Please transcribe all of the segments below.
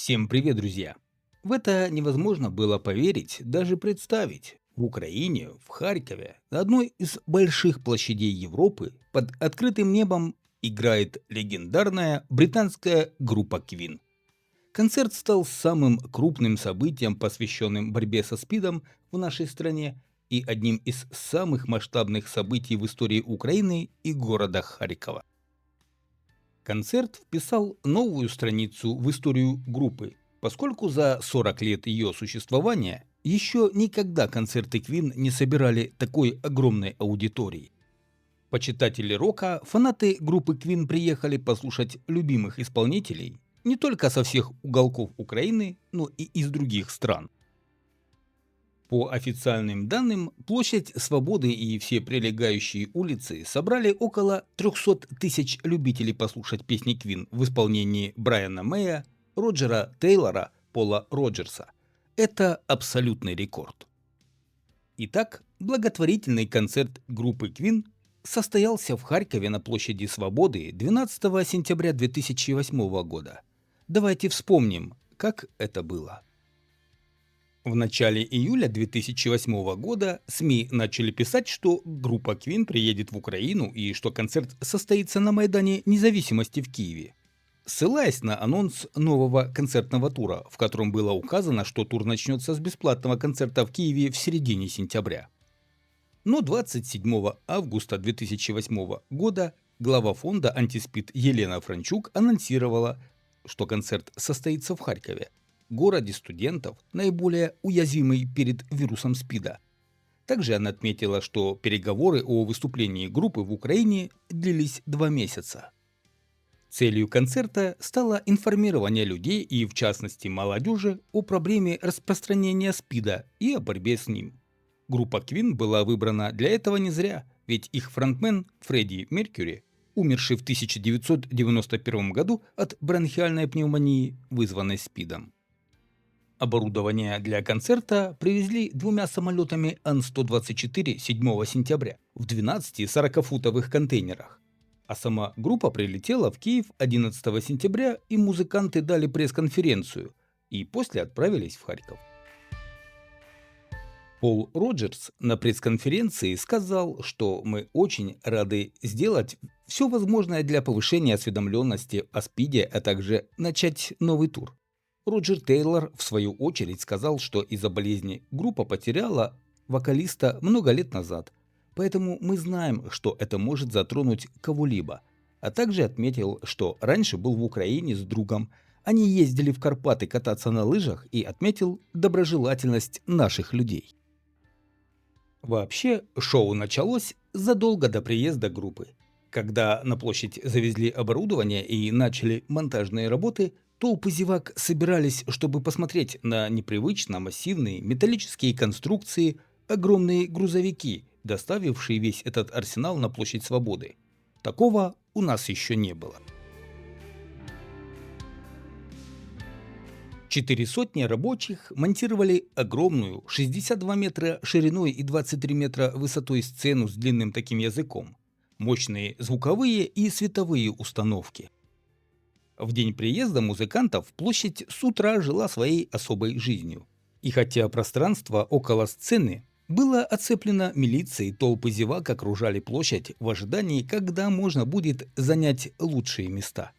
Всем привет, друзья! В это невозможно было поверить, даже представить. В Украине, в Харькове, на одной из больших площадей Европы, под открытым небом играет легендарная британская группа Queen. Концерт стал самым крупным событием, посвященным борьбе со СПИДом в нашей стране и одним из самых масштабных событий в истории Украины и города Харькова. Концерт вписал новую страницу в историю группы, поскольку за 40 лет ее существования еще никогда концерты Queen не собирали такой огромной аудитории. Почитатели рока, фанаты группы Queen приехали послушать любимых исполнителей не только со всех уголков Украины, но и из других стран. По официальным данным, площадь Свободы и все прилегающие улицы собрали около 300 тысяч любителей послушать песни Queen в исполнении Брайана Мэя, Роджера Тейлора, Пола Роджерса. Это абсолютный рекорд. Итак, благотворительный концерт группы Queen состоялся в Харькове на площади Свободы 12 сентября 2008 года. Давайте вспомним, как это было. В начале июля 2008 года СМИ начали писать, что группа Queen приедет в Украину и что концерт состоится на Майдане Независимости в Киеве. Ссылаясь на анонс нового концертного тура, в котором было указано, что тур начнется с бесплатного концерта в Киеве в середине сентября. Но 27 августа 2008 года глава фонда «Антиспид» Елена Франчук анонсировала, что концерт состоится в Харькове, городе студентов, наиболее уязвимый перед вирусом СПИДа. Также она отметила, что переговоры о выступлении группы в Украине длились 2 месяца. Целью концерта стало информирование людей и, в частности, молодежи о проблеме распространения СПИДа и о борьбе с ним. Группа Queen была выбрана для этого не зря, ведь их фронтмен Фредди Меркьюри, умерший в 1991 году от бронхиальной пневмонии, вызванной СПИДом. Оборудование для концерта привезли 2 самолетами Ан-124 7 сентября в 12 40-футовых контейнерах. А сама группа прилетела в Киев 11 сентября, и музыканты дали пресс-конференцию, и после отправились в Харьков. Пол Роджерс на пресс-конференции сказал, что мы очень рады сделать все возможное для повышения осведомленности о СПИДе, а также начать новый тур. Роджер Тейлор, в свою очередь, сказал, что из-за болезни группа потеряла вокалиста много лет назад, поэтому мы знаем, что это может затронуть кого-либо, а также отметил, что раньше был в Украине с другом, они ездили в Карпаты кататься на лыжах, и отметил доброжелательность наших людей. Вообще, шоу началось задолго до приезда группы. Когда на площадь завезли оборудование и начали монтажные работы, толпы зевак собирались, чтобы посмотреть на непривычно массивные металлические конструкции, огромные грузовики, доставившие весь этот арсенал на площадь Свободы. Такого у нас еще не было. 400 рабочих монтировали огромную 62 метра шириной и 23 метра высотой сцену с длинным таким языком, мощные звуковые и световые установки. В день приезда музыкантов площадь с утра жила своей особой жизнью. И хотя пространство около сцены было оцеплено милицией, толпы зевак окружали площадь в ожидании, когда можно будет занять лучшие места.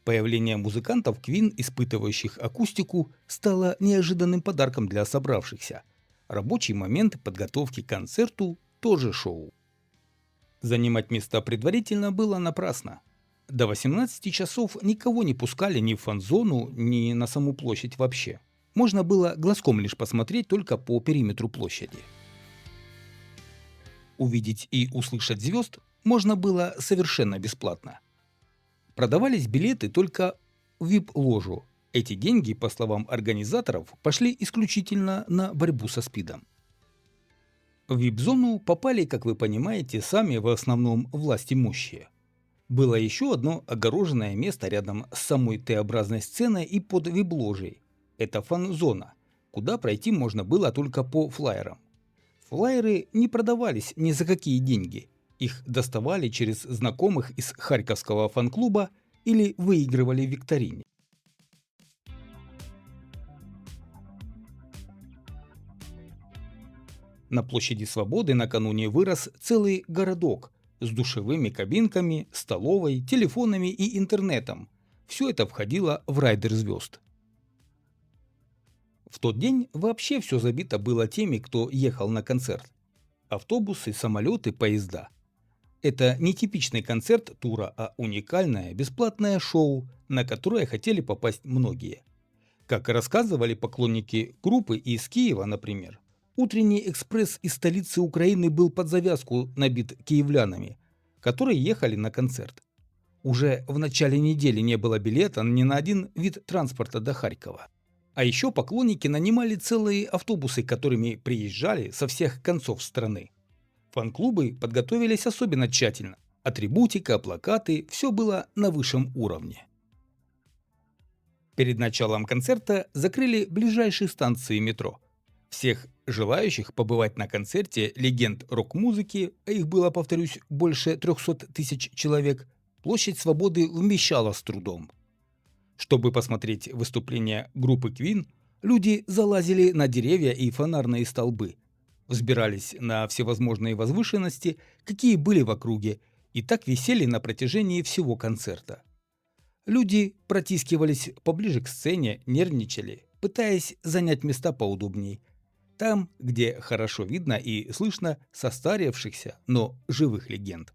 Появление музыкантов Queen, испытывающих акустику, стало неожиданным подарком для собравшихся. Рабочий момент подготовки к концерту тоже шоу. Занимать места предварительно было напрасно. До 18 часов никого не пускали ни в фан-зону, ни на саму площадь вообще. Можно было глазком лишь посмотреть только по периметру площади. Увидеть и услышать звезд можно было совершенно бесплатно. Продавались билеты только в VIP-ложу. Эти деньги, по словам организаторов, пошли исключительно на борьбу со СПИДом. В VIP-зону попали, как вы понимаете, сами в основном властимущие. Было еще одно огороженное место рядом с самой Т-образной сценой и под вип-ложей. Это фан-зона, куда пройти можно было только по флаерам. Флаеры не продавались ни за какие деньги. Их доставали через знакомых из харьковского фан-клуба или выигрывали в викторине. На площади Свободы накануне вырос целый городок с душевыми кабинками, столовой, телефонами и интернетом. Все это входило в райдер звезд. В тот день вообще все забито было теми, кто ехал на концерт. Автобусы, самолеты, поезда. Это не типичный концерт тура, а уникальное бесплатное шоу, на которое хотели попасть многие. Как рассказывали поклонники группы из Киева, например, утренний экспресс из столицы Украины был под завязку набит киевлянами, которые ехали на концерт. Уже в начале недели не было билета ни на один вид транспорта до Харькова. А еще поклонники нанимали целые автобусы, которыми приезжали со всех концов страны. Фан-клубы подготовились особенно тщательно. Атрибутика, плакаты – все было на высшем уровне. Перед началом концерта закрыли ближайшие станции метро. Всех желающих побывать на концерте легенд рок-музыки, а их было, повторюсь, больше 300 тысяч человек, площадь Свободы вмещала с трудом. Чтобы посмотреть выступление группы Queen, люди залазили на деревья и фонарные столбы, взбирались на всевозможные возвышенности, какие были в округе, и так висели на протяжении всего концерта. Люди протискивались поближе к сцене, нервничали, пытаясь занять места поудобней. Там, где хорошо видно и слышно состаревшихся, но живых легенд.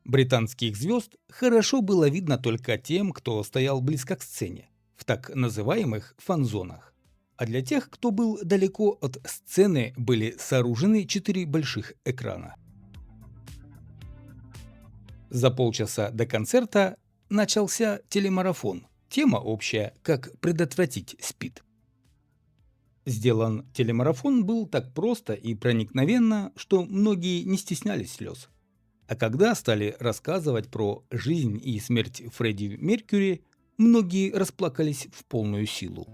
Британских звезд хорошо было видно только тем, кто стоял близко к сцене, в так называемых фан-зонах. А для тех, кто был далеко от сцены, были сооружены 4 больших экрана. За полчаса до концерта начался телемарафон. Тема общая «Как предотвратить СПИД». Сделан телемарафон был так просто и проникновенно, что многие не стеснялись слез. А когда стали рассказывать про жизнь и смерть Фредди Меркьюри, многие расплакались в полную силу.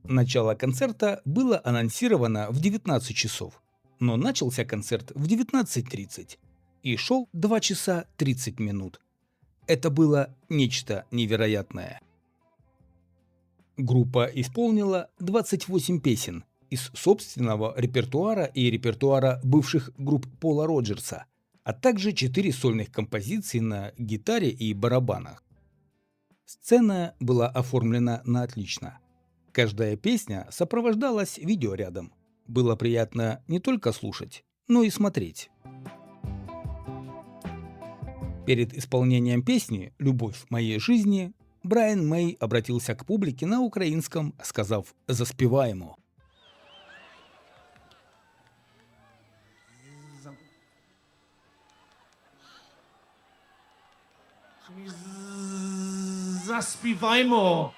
Начало концерта было анонсировано в 19 часов, но начался концерт в 19:30 и шел 2 часа 30 минут. Это было нечто невероятное. Группа исполнила 28 песен из собственного репертуара и репертуара бывших групп Пола Роджерса, а также 4 сольных композиции на гитаре и барабанах. Сцена была оформлена на отлично. Каждая песня сопровождалась видеорядом. Было приятно не только слушать, но и смотреть. Перед исполнением песни «Любовь моей жизни» Брайан Мэй обратился к публике на украинском, сказав «заспеваемо». Заспіваймо.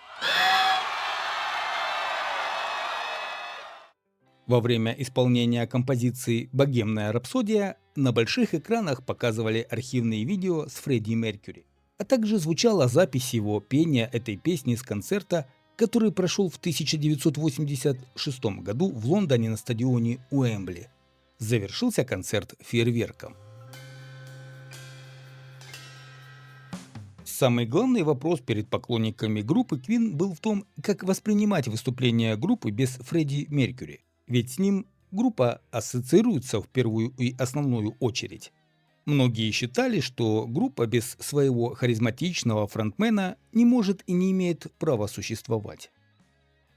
Во время исполнения композиции «Богемная рапсодия» на больших экранах показывали архивные видео с Фредди Меркьюри, а также звучала запись его пения этой песни с концерта, который прошел в 1986 году в Лондоне на стадионе Уэмбли. Завершился концерт фейерверком. Самый главный вопрос перед поклонниками группы Queen был в том, как воспринимать выступление группы без Фредди Меркьюри. Ведь с ним группа ассоциируется в первую и основную очередь. Многие считали, что группа без своего харизматичного фронтмена не может и не имеет права существовать.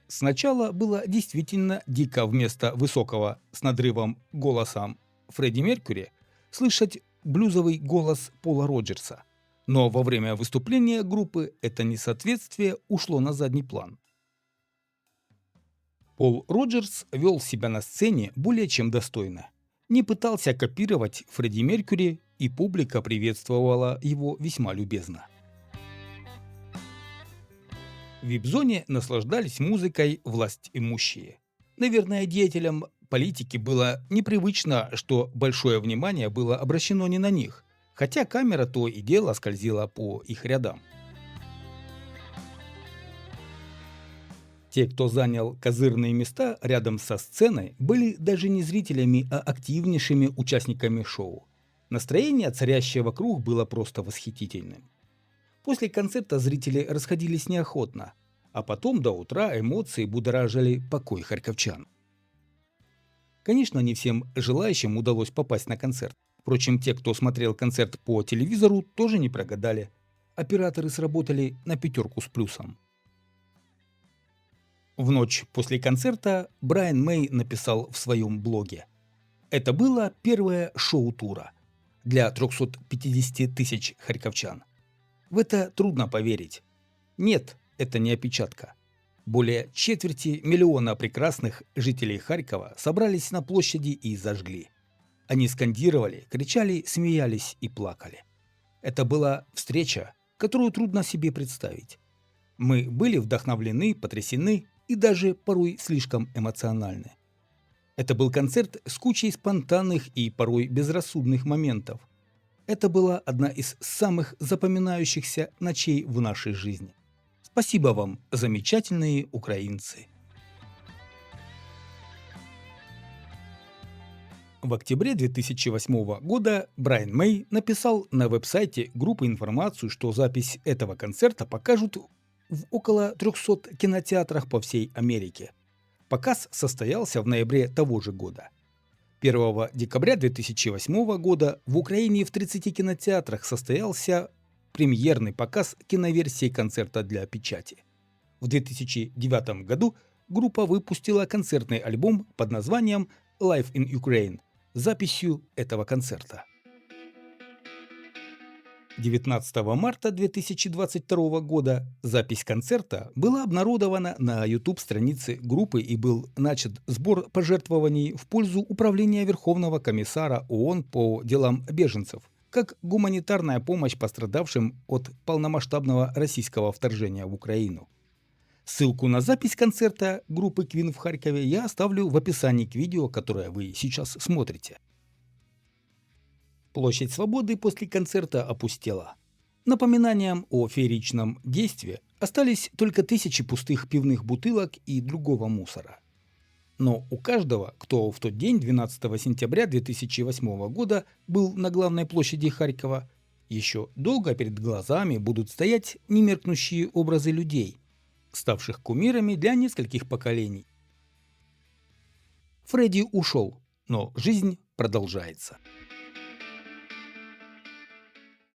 Сначала было действительно дико вместо высокого с надрывом голоса Фредди Меркьюри слышать блюзовый голос Пола Роджерса. Но во время выступления группы это несоответствие ушло на задний план. Пол Роджерс вел себя на сцене более чем достойно. Не пытался копировать Фредди Меркьюри, и публика приветствовала его весьма любезно. В вип-зоне наслаждались музыкой власть имущие. Наверное, деятелям политики было непривычно, что большое внимание было обращено не на них, хотя камера то и дело скользила по их рядам. Те, кто занял козырные места рядом со сценой, были даже не зрителями, а активнейшими участниками шоу. Настроение, царящее вокруг, было просто восхитительным. После концерта зрители расходились неохотно, а потом до утра эмоции будоражили покой харьковчан. Конечно, не всем желающим удалось попасть на концерт. Впрочем, те, кто смотрел концерт по телевизору, тоже не прогадали. Операторы сработали на пятерку с плюсом. В ночь после концерта Брайан Мэй написал в своем блоге: «Это было первое шоу тура для 350 тысяч харьковчан. В это трудно поверить. Нет, это не опечатка. Более четверти миллиона прекрасных жителей Харькова собрались на площади и зажгли. Они скандировали, кричали, смеялись и плакали. Это была встреча, которую трудно себе представить. Мы были вдохновлены, потрясены и даже порой слишком эмоциональны. Это был концерт с кучей спонтанных и порой безрассудных моментов. Это была одна из самых запоминающихся ночей в нашей жизни. Спасибо вам, замечательные украинцы». В октябре 2008 года Брайан Мэй написал на веб-сайте группы информацию, что запись этого концерта покажут в около 300 кинотеатрах по всей Америке. Показ состоялся в ноябре того же года. 1 декабря 2008 года в Украине в 30 кинотеатрах состоялся премьерный показ киноверсии концерта для печати. В 2009 году группа выпустила концертный альбом под названием «Live in Ukraine» с записью этого концерта. 19 марта 2022 года запись концерта была обнародована на YouTube-странице группы и был начат сбор пожертвований в пользу Управления Верховного комиссара ООН по делам беженцев, как гуманитарная помощь пострадавшим от полномасштабного российского вторжения в Украину. Ссылку на запись концерта группы Queen в Харькове я оставлю в описании к видео, которое вы сейчас смотрите. Площадь Свободы после концерта опустела. Напоминанием о фееричном действии остались только тысячи пустых пивных бутылок и другого мусора. Но у каждого, кто в тот день, 12 сентября 2008 года, был на главной площади Харькова, еще долго перед глазами будут стоять немеркнущие образы людей, ставших кумирами для нескольких поколений. Фредди ушел, но жизнь продолжается.